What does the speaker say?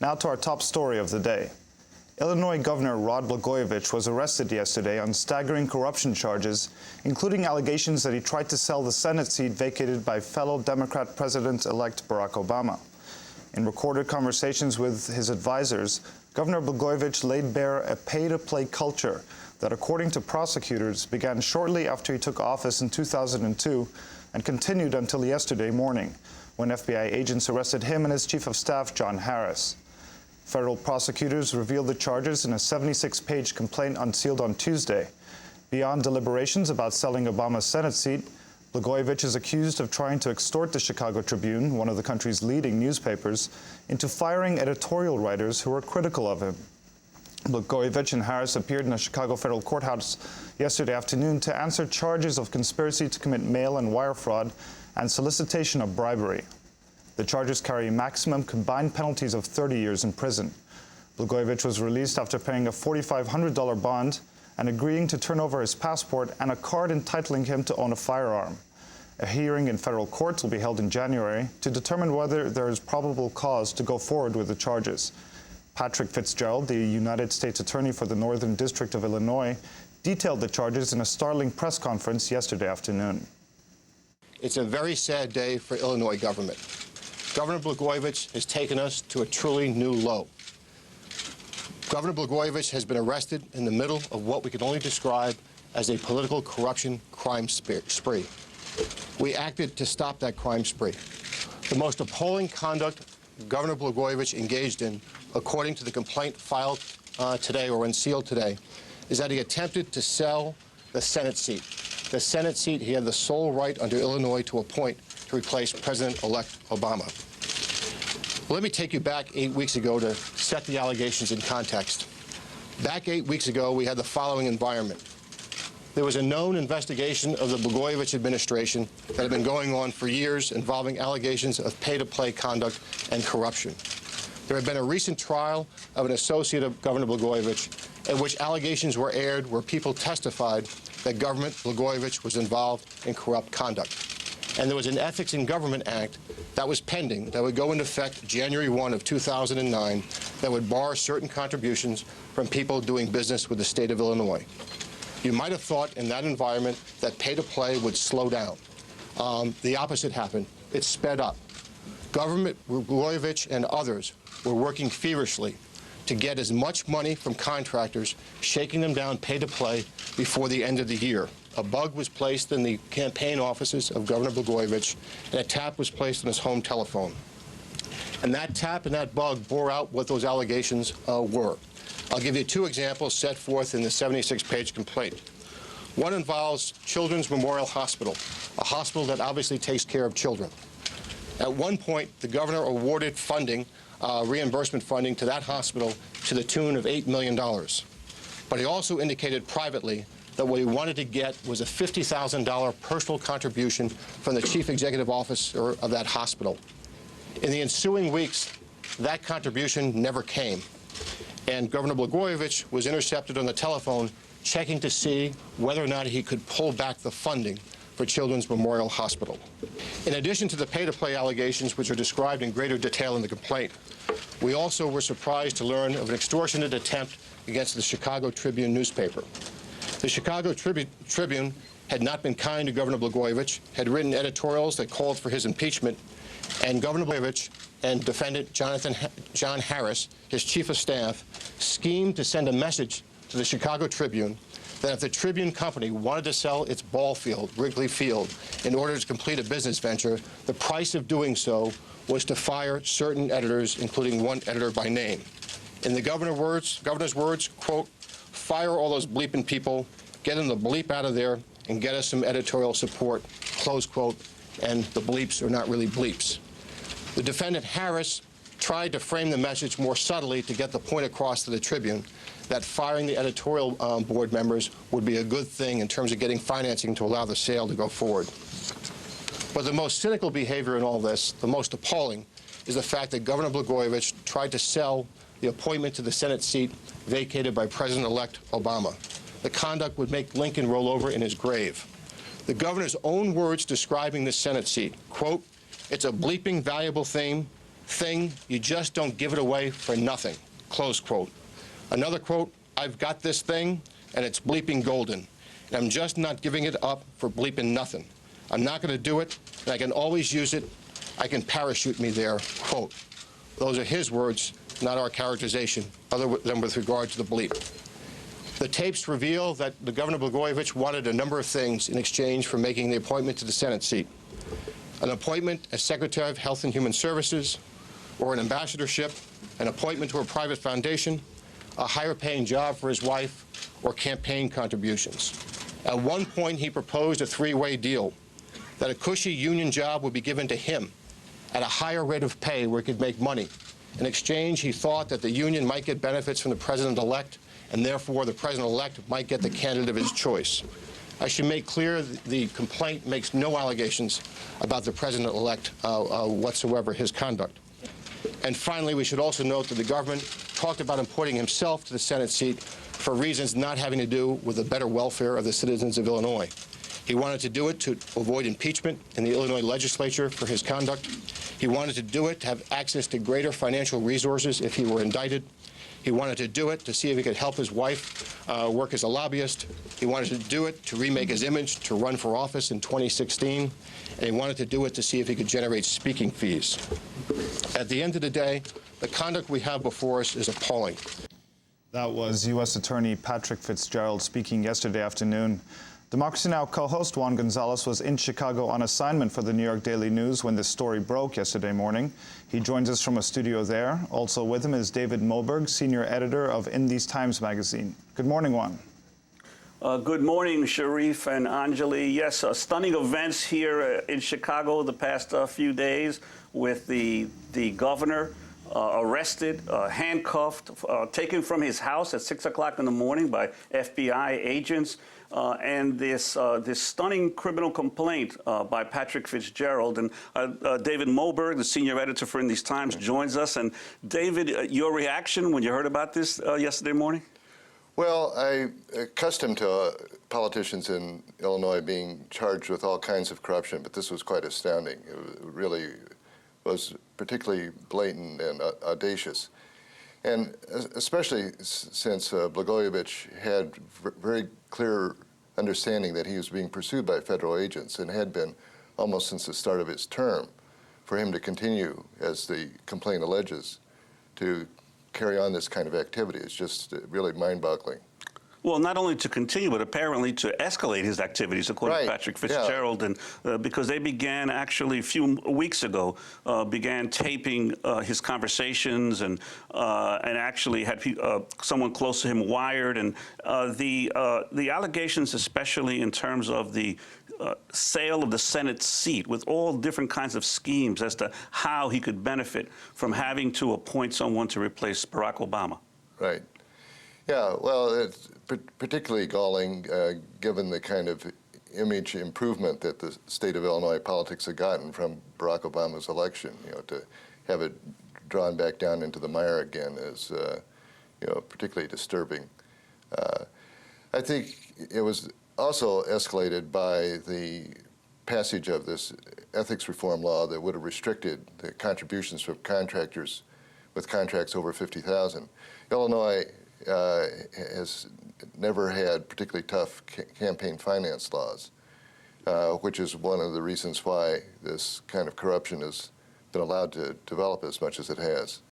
Now to our top story of the day. Illinois Governor Rod Blagojevich was arrested yesterday on staggering corruption charges, including allegations that he tried to sell the Senate seat vacated by fellow Democrat President-elect Barack Obama. In recorded conversations with his advisors, Governor Blagojevich laid bare a pay-to-play culture that, according to prosecutors, began shortly after he took office in 2002 and continued until yesterday morning, when FBI agents arrested him and his chief of staff, John Harris. Federal prosecutors revealed the charges in a 76-page complaint unsealed on Tuesday. Beyond deliberations about selling Obama's Senate seat, Blagojevich is accused of trying to extort the Chicago Tribune, one of the country's leading newspapers, into firing editorial writers who were critical of him. Blagojevich and Harris appeared in a Chicago federal courthouse yesterday afternoon to answer charges of conspiracy to commit mail and wire fraud and solicitation of bribery. The charges carry maximum combined penalties of 30 years in prison. Blagojevich was released after paying a $4,500 bond and agreeing to turn over his passport and a card entitling him to own a firearm. A hearing in federal courts will be held in January to determine whether there is probable cause to go forward with the charges. Patrick Fitzgerald, the United States Attorney for the Northern District of Illinois, detailed the charges in a startling press conference yesterday afternoon. It's a very sad day for Illinois government. Governor Blagojevich has taken us to a truly new low. Governor Blagojevich has been arrested in the middle of what we can only describe as a political corruption crime spree. We acted to stop that crime spree. The most appalling conduct Governor Blagojevich engaged in, according to the complaint filed today or unsealed today, is that he attempted to sell the Senate seat. The Senate seat he had the sole right under Illinois to appoint to replace President-elect Obama. Let me take you back 8 weeks ago to set the allegations in context. Back 8 weeks ago, we had the following environment. There was a known investigation of the Blagojevich administration that had been going on for years involving allegations of pay-to-play conduct and corruption. There had been a recent trial of an associate of Governor Blagojevich in which allegations were aired where people testified that Governor Blagojevich was involved in corrupt conduct. And there was an Ethics in Government Act that was pending that would go into effect January 1 of 2009 that would bar certain contributions from people doing business with the state of Illinois. You might have thought in that environment that pay-to-play would slow down. The opposite happened. It sped up. Governor Blagojevich and others were working feverishly to get as much money from contractors, shaking them down pay-to-play before the end of the year. A bug was placed in the campaign offices of Governor Blagojevich, and a tap was placed on his home telephone. And that tap and that bug bore out what those allegations were. I'll give you two examples set forth in the 76-page complaint. One involves Children's Memorial Hospital, a hospital that obviously takes care of children. At one point, the governor awarded funding, reimbursement funding to that hospital to the tune of $8 million. But he also indicated privately that what he wanted to get was a $50,000 personal contribution from the chief executive officer of that hospital. In the ensuing weeks, that contribution never came. And Governor Blagojevich was intercepted on the telephone checking to see whether or not he could pull back the funding for Children's Memorial Hospital. In addition to the pay-to-play allegations, which are described in greater detail in the complaint, we also were surprised to learn of an extortionate attempt against the Chicago Tribune newspaper. The Chicago Tribune had not been kind to Governor Blagojevich, had written editorials that called for his impeachment, and Governor Blagojevich and defendant John Harris, his chief of staff, schemed to send a message to the Chicago Tribune that if the Tribune Company wanted to sell its ball field, Wrigley Field, in order to complete a business venture, the price of doing so was to fire certain editors, including one editor by name. In the governor's words, quote, "Fire all those bleeping people, get them the bleep out of there, and get us some editorial support," close quote, and the bleeps are not really bleeps. The defendant Harris tried to frame the message more subtly to get the point across to the Tribune that firing the editorial board members would be a good thing in terms of getting financing to allow the sale to go forward. But the most cynical behavior in all this, the most appalling, is the fact that Governor Blagojevich tried to sell the appointment to the Senate seat vacated by President-elect Obama. The conduct would make Lincoln roll over in his grave. The governor's own words describing the Senate seat, quote, "It's a bleeping valuable thing. thing, you just don't give it away for nothing, close quote. Another quote, I've got this thing, and it's bleeping golden, and I'm just not giving it up for bleeping nothing. I'm not going to do it, and I can always use it. I can parachute me there, quote. Those are his words, not our characterization, other than with regard to the bleep. The tapes reveal that the Governor Blagojevich wanted a number of things in exchange for making the appointment to the Senate seat. An appointment as Secretary of Health and Human Services, or an ambassadorship, an appointment to a private foundation, a higher-paying job for his wife, or campaign contributions. At one point, he proposed a three-way deal, that a cushy union job would be given to him at a higher rate of pay where he could make money. In exchange, he thought that the union might get benefits from the president-elect, and therefore the president-elect might get the candidate of his choice. I should make clear the complaint makes no allegations about the president-elect whatsoever, his conduct. And finally, we should also note that the government talked about appointing himself to the Senate seat for reasons not having to do with the better welfare of the citizens of Illinois. He wanted to do it to avoid impeachment in the Illinois legislature for his conduct. He wanted to do it to have access to greater financial resources if he were indicted. He wanted to do it to see if he could help his wife work as a lobbyist. He wanted to do it to remake his image, to run for office in 2016. And he wanted to do it to see if he could generate speaking fees. At the end of the day, the conduct we have before us is appalling. That was U.S. Attorney Patrick Fitzgerald speaking yesterday afternoon. Democracy Now! Co-host Juan Gonzalez was in Chicago on assignment for the New York Daily News when this story broke yesterday morning. He joins us from a studio there. Also with him is David Moberg, senior editor of In These Times magazine. Good morning, Juan. Good morning, Sharif and Anjali. Yes, stunning events here in Chicago the past few days with the governor arrested, handcuffed, taken from his house at 6 o'clock in the morning by FBI agents. And this stunning criminal complaint by Patrick Fitzgerald. And David Moberg, the senior editor for In These Times, joins us. And David, your reaction when you heard about this yesterday morning? Well, I'm accustomed to politicians in Illinois being charged with all kinds of corruption, but this was quite astounding. It really was particularly blatant and audacious. And especially since Blagojevich had very clear understanding that he was being pursued by federal agents and had been almost since the start of his term, for him to continue, as the complaint alleges, to carry on this kind of activity is just really mind-boggling. Well, not only to continue, but apparently to escalate his activities, according to Patrick Fitzgerald, and because they began actually a few weeks ago, began taping his conversations and actually had someone close to him wired, and the allegations, especially in terms of the sale of the Senate seat, with all different kinds of schemes as to how he could benefit from having to appoint someone to replace Barack Obama. Right. Yeah, well, it's particularly galling given the kind of image improvement that the state of Illinois politics have gotten from Barack Obama's election. You know, to have it drawn back down into the mire again is, you know, particularly disturbing. I think it was also escalated by the passage of this ethics reform law that would have restricted the contributions from contractors with contracts over $50,000. Illinois has never had particularly tough campaign finance laws, which is one of the reasons why this kind of corruption has been allowed to develop as much as it has.